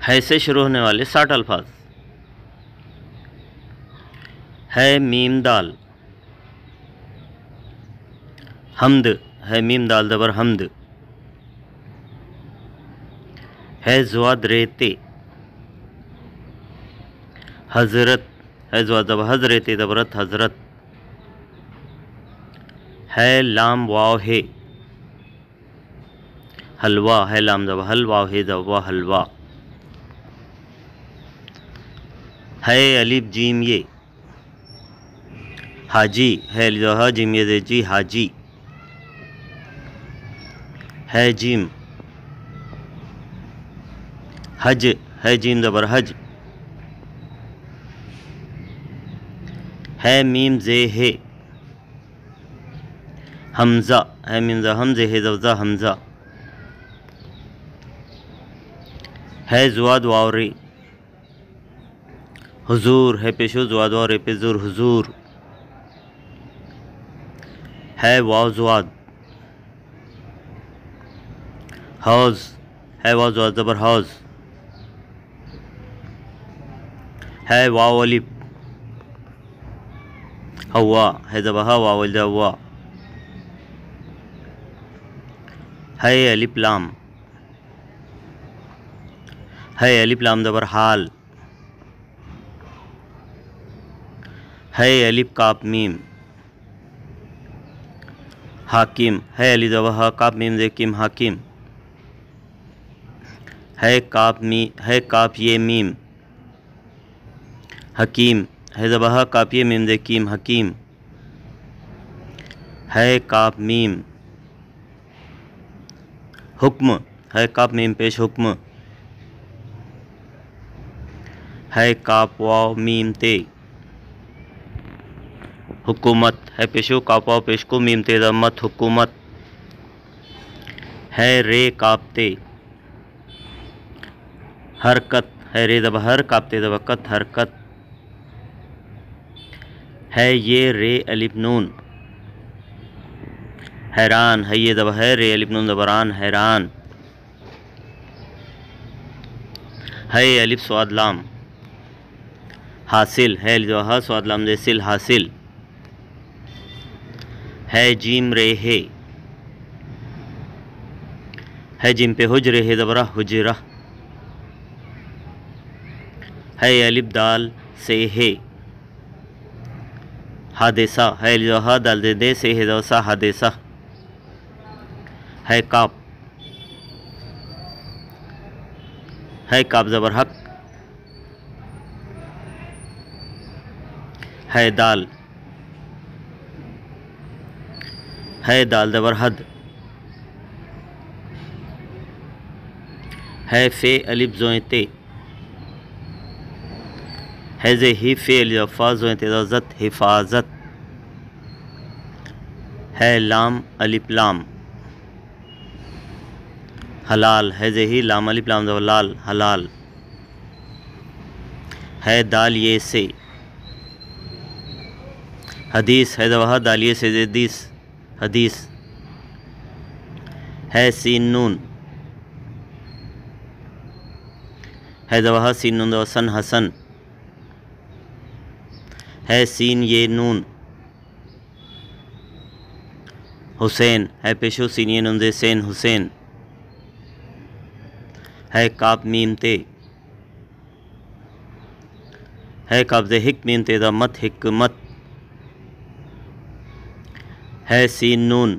है से शुरू होने वाले 60 अल्फाज। है मीम दाल। हमद है मीम दाल ज़बर हमद। है ज़ुआद रेते। हज़रत है ज़ुआद ज़बर हज़रते ज़बरत हज़रत। है लाम वाव है। हलवा है लाम ज़बर हलवा है ज़वा हलवा। है अलिफ जीम ये। हाजी है अलिफ जीम ये जी हाजी। है जीम। हज है जीम ज़बर हज। है मीम जे है। हमज़ा है मीम ज़ा हमज़े है ज़ा हमज़ा। है ज़ुआद वाव रे। हुजूर है पेशो ज़ुआद वाव रे पे ज़ुर हुजूर। है वाव ज़ुआद। हौज़ है वाव ज़ुआद ज़बर हौज़। है वाव अलिफ। हवा है ज़बर हवा वल हवा। है अलिफ लाम। है अलिफ लाम ज़बर हाल। है अलिफ काफ मीम। हाकिम है अलिफ ज़बर हा काफ मीम ज़े किम हाकिम। है काफ ये मीम। हकीम है ज़बर हा काफ ये मीम ज़े कीम हकीम। है काफ मीम। हुक्म है काफ मीम पेश हुक्म। है काफ वाव मीम ते। हुकूमत है पेशो काफ वाव पेश को मीम ते मत हुकूमत। है रे कापते। हरकत है रे ज़बर हर कापते ज़बर कत हरकत। है ये रे अलिफ नून। हैरान है ये ज़बर है रे अलिफ नून ज़बरान हैरान। है अलिफ स्वाद लाम। हासिल है अलिफ ज़बर हा स्वाद लाम ज़े सिल हासिल। है जीम रे है जिम पे हुजरे है ज़बरा हुजरा। है अलिफ दाल से है। हादेसा है अलिफ हा दाल दे से है ज़सा हादेसा। है काप है काप ज़बर हक। है दाल है दाल ज़बर हद। है फे अलिफ ज़ोते। है जे ही फे अलिफ फ़ा ज़ोते ज़त हिफाजत। है लाम अलिफ लाम। हलाल है जे ही लाम अलिफ लाम ज़बर लाल हलाल। है दाल ये से। हदीस है ज़बर दाल ये से हदीस हदीस। है सीन नून है ज़बर सीन नून ज़बर सन हसन। है सीन ये नून। हुसैन है पेशो सीन ये नून ज़े सैन हुसैन। है काप मीम ते। है काप ज़े हिक मीम ते ज़ मत हिकमत। है सीन नून।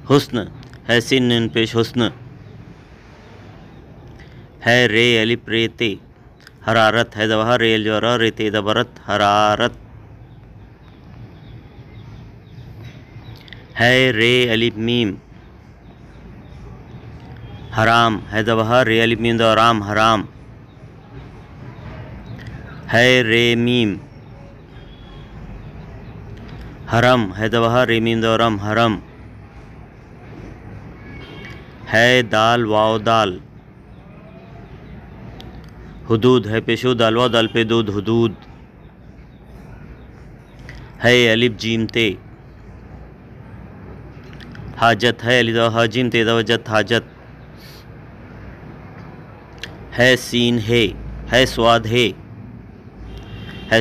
हुस्न है सीन नून पेश हुस्न। है रे अलिफ रेते। हरारत है ज़बर रे ज़बर रेते ज़बरत हरारत। है रे अलिफ मीम। हराम है ज़बर रे अलिफ मीम राम हराम। है रे मीम। हरम है ज़बर रे मीम रम हरम। है दाल वाव दाल। हुदूद है पेशो दाल वाव दाल पे दूध हुदूद। है अलिफ जीम ते। हाजत है अलिफ हा जीम ते वजत हाजत। है सीन है स्वाद है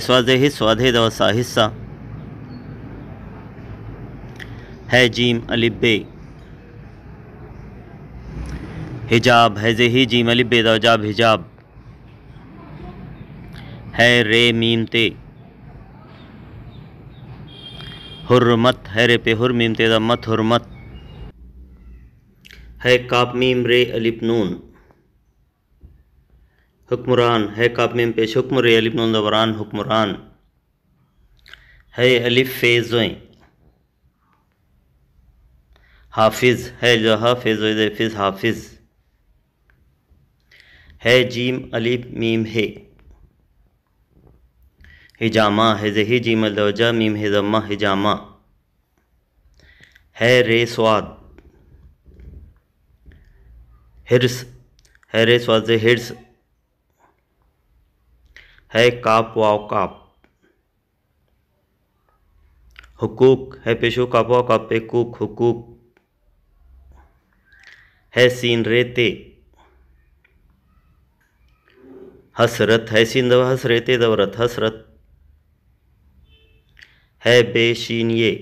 स्वाद है स्वाद है दवसा हिस्सा। है जीम अलिफ बे हिजाब है जे ही जीम अलिफ बे दवजाब हिजाब। है रे मीम ते हुर्मत है रे पे हुर मीम ते दम्मत हुर्मत। है काप मीम रे अलिफ नून हुक्मरान है काप मीम पेश हुक्म रे अलिफ नून दबरान हुक्मरान। है अलिफ फेज़ों हाफिज है जो हाफिज फिज हाफिज। है जीम अलिफ मीम है हिजामा है जही जीम अलवजा मीम है जम्मा हिजामा। है रे स्वाद हिर्स है रे स्वाद से हिर्स। है काप वाव काप हुकूक है पेशो काप वाव काप पे कूक हुकूक। है सीन रे ते हसरत है सीन दवा हस रे ते दवरत हसरत। है बेशीन ये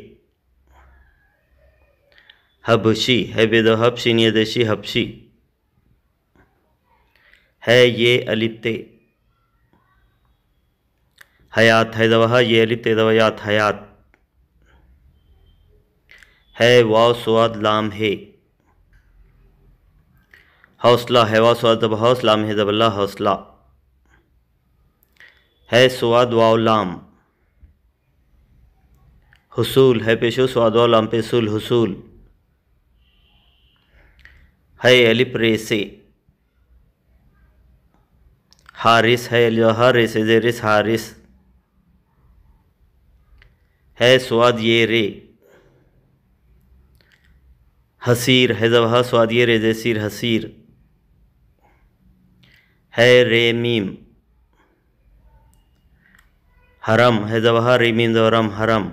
हबशी है बेदो हबशीन ये देशी हबशी। है ये अलिफ ते हयात है दवा ये अलिफ ते दवायात हयात। है वाव स्वाद लाम है हौसला है वाव स्वाद दब हौसला में है दबल्ला हौसला। है स्वाद वाव लाम हुसूल है पेशो स्वाद वाव लाम पेसूल हुसूल। है अलिफ रे से हारिस है हारिस जेरिस हारिस। है स्वाद ये रे हसीर है जब हा स्वाद ये रे जैसीर हसीर। है रे मीम हरम है जब हा रे मीम जब रम हरम।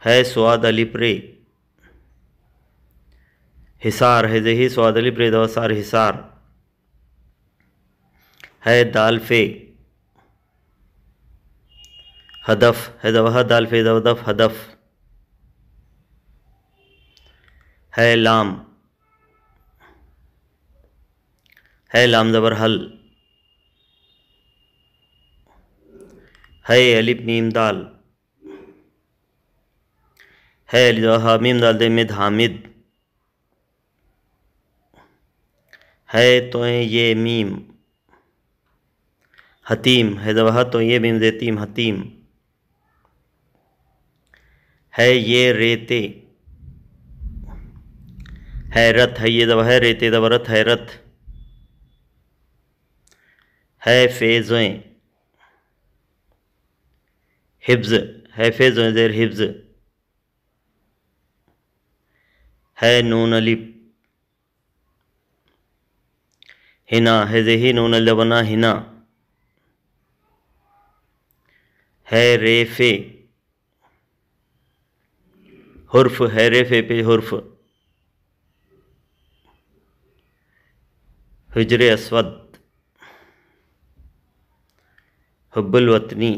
है स्वाद अलिफ रे हिसार है जही स्वाद अलिफ रे दवसार हिसार। है दाल फे हदफ है दवहा दाल फे दवदफ हदफ। है लाम जबर हल। है अलिफ मीम दाल है मीम दाल दे मिद हामिद। है तो ये मीम हतीम है दवा तो ये मीम देतीम हतीम। है ये रेते है रथ है ये दवा है रेते दवा रथ है रथ। है फेज़ों हिब्ज है फेज़ों जेर हिब्ज। है नून अलिफ हिना है जही नून अलबना हिना। है रेफे हुर्फ है रेफे पे हुर्फ। हिजरे अस्वद हुब्बुल वतनी।